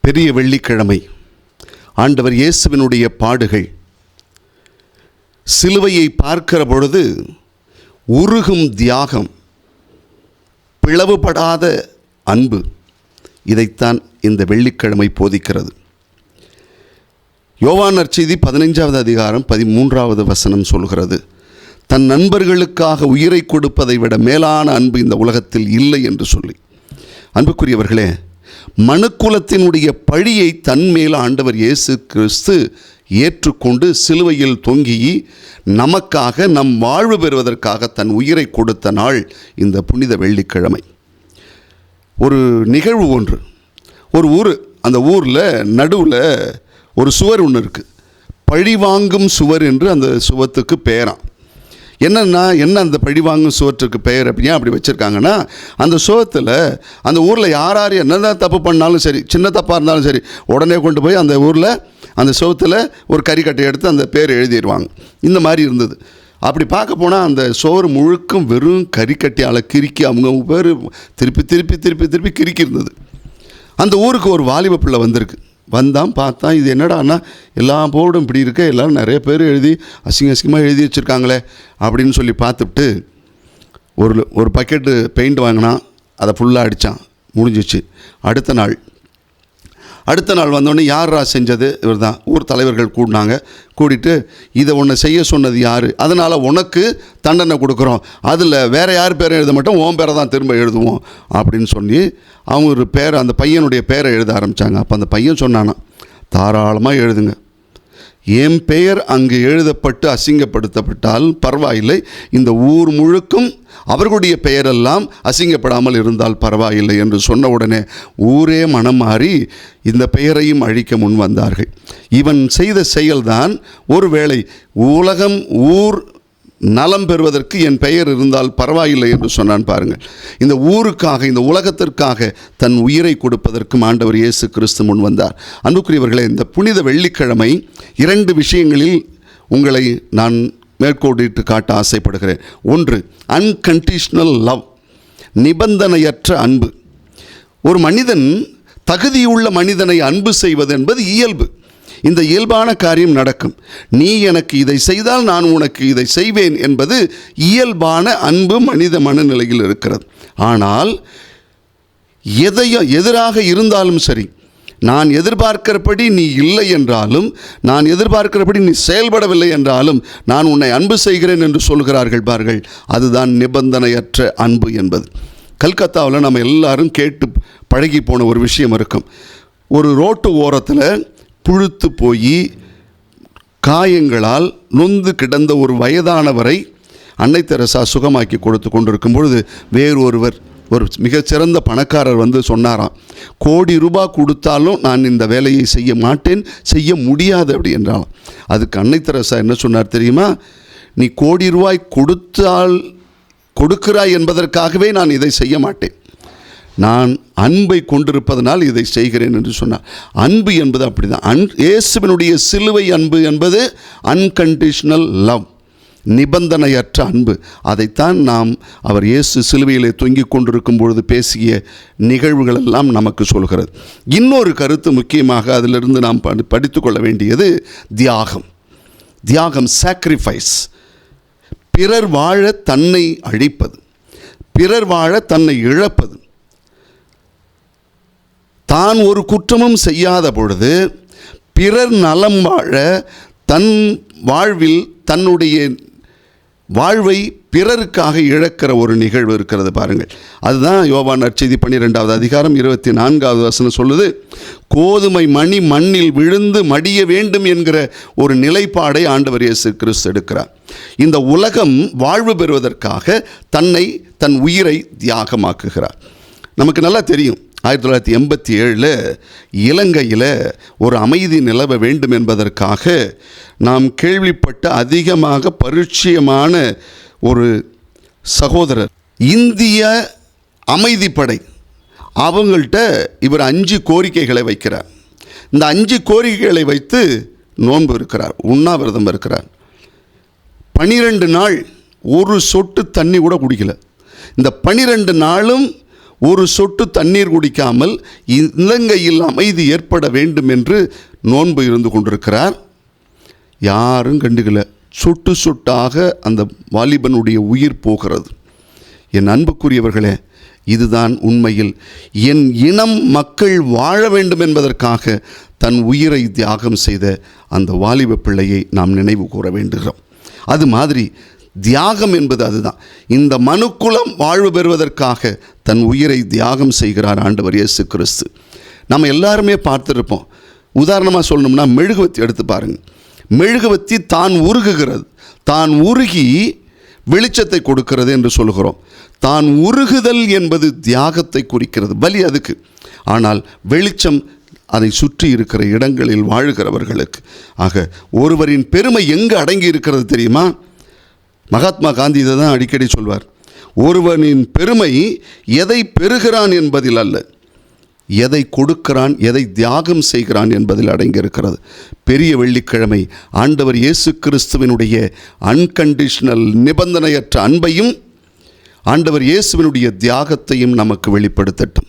பெரிய வெள்ளிக்கிழமை ஆண்டவர் இயேசுவினுடைய பாடுகள். சிலுவையை பார்க்கிற பொழுது உருகும் தியாகம், பிளவுபடாத அன்பு, இதைத்தான் இந்த வெள்ளிக்கிழமை போதிக்கிறது. யோவான் நற்செய்தி 15வது அதிகாரம் 13வது வசனம் சொல்கிறது, தன் நண்பர்களுக்காக உயிரை கொடுப்பதை விட மேலான அன்பு இந்த உலகத்தில் இல்லை என்று சொல்லி. அன்புக்குரியவர்களே, மனுக்குலத்தினுடைய பழியை தன்மேல் ஆண்டவர் இயேசு கிறிஸ்து ஏற்றுக்கொண்டு சிலுவையில் தொங்கி நமக்காக நம் வாழ்வு பெறுவதற்காக தன் உயிரை கொடுத்த நாள் இந்த புனித வெள்ளிக்கிழமை. ஒரு நிகழ்வு ஒன்று, ஒரு ஊர், அந்த ஊரில் நடுவில் ஒரு சுவர் ஒன்று இருக்குது. பழிவாங்கும் சுவர் என்று அந்த சுவத்துக்கு பெயராம். என்ன அந்த பழிவாங்கும் சுவற்றுக்கு பெயர் அப்படின்னா அப்படி வச்சுருக்காங்கன்னா, அந்த சுவத்தில் அந்த ஊரில் யார் என்னதான் தப்பு பண்ணாலும் சரி, சின்ன தப்பாக இருந்தாலும் சரி, உடனே கொண்டு போய் அந்த ஊரில் அந்த சுவத்தில் ஒரு கறிக்கட்டை எடுத்து அந்த பேர் எழுதிடுவாங்க. இந்த மாதிரி இருந்தது. அப்படி பார்க்க போனால் அந்த சோறு முழுக்கும் வெறும் கறிக்கட்டையால் கிறுக்கி அவங்க பேர் திருப்பி திருப்பி திருப்பி திருப்பி கிறுக்கி இருந்தது. அந்த ஊருக்கு ஒரு வாலிப பிள்ளை வந்திருக்கு. வந்தான், பார்த்தான், இது என்னடான்னா எல்லா போர்டும் இப்படி இருக்க, எல்லோரும் நிறைய பேர் எழுதி அசிங்கமாக எழுதி வச்சுருக்காங்களே அப்படின்னு சொல்லி பார்த்துட்டு ஒரு பக்கெட்டு பெயிண்ட் வாங்கினான். அதை ஃபுல்லாக அடித்தான், முடிஞ்சிச்சு. அடுத்த நாள் வந்தோடனே யாரா செஞ்சது? இவர் தான். ஊர் தலைவர்கள் கூடினாங்க. கூடிட்டு இதை ஒன்று செய்ய சொன்னது யார், அதனால் உனக்கு தண்டனை கொடுக்குறோம், அதில் வேறு யார் பேரை எழுத மாட்டோம், உன் பேரை தான் திரும்ப எழுதுவோம் அப்படின்னு சொல்லி அவங்க ஒரு பேரை, அந்த பையனுடைய பேரை எழுத ஆரம்பித்தாங்க. அப்போ அந்த பையன் சொன்னானா, தாராளமாக எழுதுங்க, என் பெயர் அங்கு எழுதப்பட்டு அசிங்கப்படுத்தப்பட்டால் பரவாயில்லை, இந்த ஊர் முழுக்கும் அவர்களுடைய பெயரெல்லாம் அசிங்கப்படாமல் இருந்தால் பரவாயில்லை என்று சொன்ன உடனே ஊரே மனம் மாறி இந்த பெயரையும் அழிக்க முன் வந்தார்கள். இவன் செய்த செயல்தான், ஒருவேளை உலகம் ஊர் நலம் பெறுவதற்கு என் பெயர் இருந்தால் பரவாயில்லை என்று சொன்னான். பாருங்கள், இந்த ஊருக்காக, இந்த உலகத்திற்காக தன் உயிரை கொடுப்பதற்கும் ஆண்டவர் இயேசு கிறிஸ்து முன் வந்தார். அன்புக்குரியவர்களே, இந்த புனித வெள்ளிக்கிழமை 2 விஷயங்களில் உங்களை நான் மேற்கோடிட்டு காட்ட ஆசைப்படுகிறேன். ஒன்று, அன்கண்டிஷனல் லவ், நிபந்தனையற்ற அன்பு. ஒரு மனிதன், தகுதியுள்ள மனிதனை அன்பு செய்வது என்பது இயல்பு. இந்த இயல்பான காரியம் நடக்கும். நீ எனக்கு இதை செய்தால் நான் உனக்கு இதை செய்வேன் என்பது இயல்பான அன்பு மனித மனநிலையில் இருக்கிறது. ஆனால் எதிராக இருந்தாலும் சரி, நான் எதிர்பார்க்கிறபடி நீ இல்லை என்றாலும், நான் எதிர்பார்க்கிறபடி நீ செயல்படவில்லை என்றாலும் நான் உன்னை அன்பு செய்கிறேன் என்று சொல்கிறார்கள் பார்கள், அதுதான் நிபந்தனையற்ற அன்பு என்பது. கல்கத்தாவில் நம்ம எல்லாரும் கேட்டு பழகி போன ஒரு விஷயம் இருக்கும். ஒரு ரோட்டு ஓரத்தில் புழுத்து போய் காயங்களால் நொந்து கிடந்த ஒரு வயதானவரை அன்னை தெரசா சுகமாக்கி கொடுத்து கொண்டிருக்கும் பொழுது வேறு ஒரு மிகச்சிறந்த பணக்காரர் வந்து சொன்னாராம், கோடி ரூபாய் கொடுத்தாலும் நான் இந்த வேலையை செய்ய மாட்டேன், செய்ய முடியாது அப்படி என்றாலும். அதுக்கு அன்னை தெரசா என்ன சொன்னார் தெரியுமா? நீ கோடி ரூபாய் கொடுக்கிறாய் என்பதற்காகவே நான் இதை செய்ய மாட்டேன், நான் அன்பை கொண்டிருப்பதனால் இதை செய்கிறேன் என்று சொன்னார். அன்பு என்பது அப்படி தான். இயேசுவினுடைய சிலுவை அன்பு என்பது அன்கண்டிஷனல் லவ், நிபந்தனையற்ற அன்பு. அதைத்தான் நாம் அவர் இயேசு சிலுவையிலே தொங்கிக் கொண்டிருக்கும் பொழுது பேசிய நிகழ்வுகள் எல்லாம் நமக்கு சொல்கிறது. இன்னொரு கருத்து முக்கியமாக அதிலிருந்து நாம் படித்து கொள்ள வேண்டியது தியாகம், சாக்ரிஃபைஸ். பிறர் வாழ தன்னை அழிப்பது, பிறர் வாழ தன்னை இழப்பது. தான் ஒரு குற்றமும் செய்யாத பொழுது பிறர் நலம் வாழ தன் வாழ்வில் தன்னுடைய வாழ்வை பிறருக்காக இழக்கிற ஒரு நிகழ்வு இருக்கிறது பாருங்கள். அதுதான் யோவான் நற்செய்தி 12வது அதிகாரம் 24வது வசனம் சொல்லுது, கோதுமை மணி மண்ணில் விழுந்து மடிய வேண்டும் என்கிற ஒரு நிலைப்பாடை ஆண்டவர் இயேசு கிறிஸ்து எடுக்கிறார். இந்த உலகம் வாழ்வு பெறுவதற்காக தன் உயிரை தியாகமாக்குகிறார். நமக்கு நல்லா தெரியும், 1987 இலங்கையில் ஒரு அமைதி நிலவ வேண்டும் என்பதற்காக நாம் கேள்விப்பட்ட அதிகமாக பரிச்சயமான ஒரு சகோதரர், இந்திய அமைதிப்படை, அவங்கள்ட்ட இவர் 5 கோரிக்கைகளை வைக்கிறார். இந்த 5 கோரிக்கைகளை வைத்து நோன்பு இருக்கிறார், உண்ணாவிரதம் இருக்கிறார். 12 நாள் ஒரு சொட்டு தண்ணி கூட குடிக்கல. இந்த 12 நாளும் ஒரு சொட்டு தண்ணீர் குடிக்காமல் இலங்கையில் அமைதி ஏற்பட வேண்டும் என்று நோன்பு இருந்து கொண்டிருக்கிறார். யாரும் கண்டுக்கல. சொட்டு சொட்டாக அந்த வாலிபனுடைய உயிர் போகிறது. என் அன்புக்குரியவர்களே, இதுதான் உண்மையில் என் இனம் மக்கள் வாழ வேண்டும் என்பதற்காக தன் உயிரை தியாகம் செய்த அந்த வாலிப பிள்ளையை நாம் நினைவு கூற வேண்டுகிறோம். அது மாதிரி தியாகம் என்பது அதுதான். இந்த மனுக்குலம் வாழ்வு பெறுவதற்காக தன் உயிரை தியாகம் செய்கிறார் ஆண்டவர் இயேசு கிறிஸ்து. நம்ம எல்லாருமே பார்த்துருப்போம். உதாரணமாக சொல்லணும்னா மெழுகுவத்தி எடுத்து பாருங்கள். மெழுகுவத்தி தான் உருகுகிறது, தான் உருகி வெளிச்சத்தை கொடுக்கிறது என்று சொல்கிறோம். தான் உருகுதல் என்பது தியாகத்தை குறிக்கிறது, பலி அதுக்கு. ஆனால் வெளிச்சம் அதை சுற்றி இருக்கிற இடங்களில் வாழுகிறவர்களுக்கு. ஆக ஒருவரின் பெருமை எங்கு அடங்கி இருக்கிறது தெரியுமா? மகாத்மா காந்தி இதை தான் அடிக்கடி சொல்வார். ஒருவனின் பெருமை எதை பெறுகிறான் என்பதில் அல்ல, எதை கொடுக்கிறான், எதை தியாகம் செய்கிறான் என்பதில் அடங்கியிருக்கிறது. பெரிய வெள்ளிக்கிழமை ஆண்டவர் இயேசு கிறிஸ்துவினுடைய அன்கண்டிஷனல் நிபந்தனையற்ற அன்பையும் ஆண்டவர் இயேசுவினுடைய தியாகத்தையும் நமக்கு வெளிப்படுத்தட்டும்.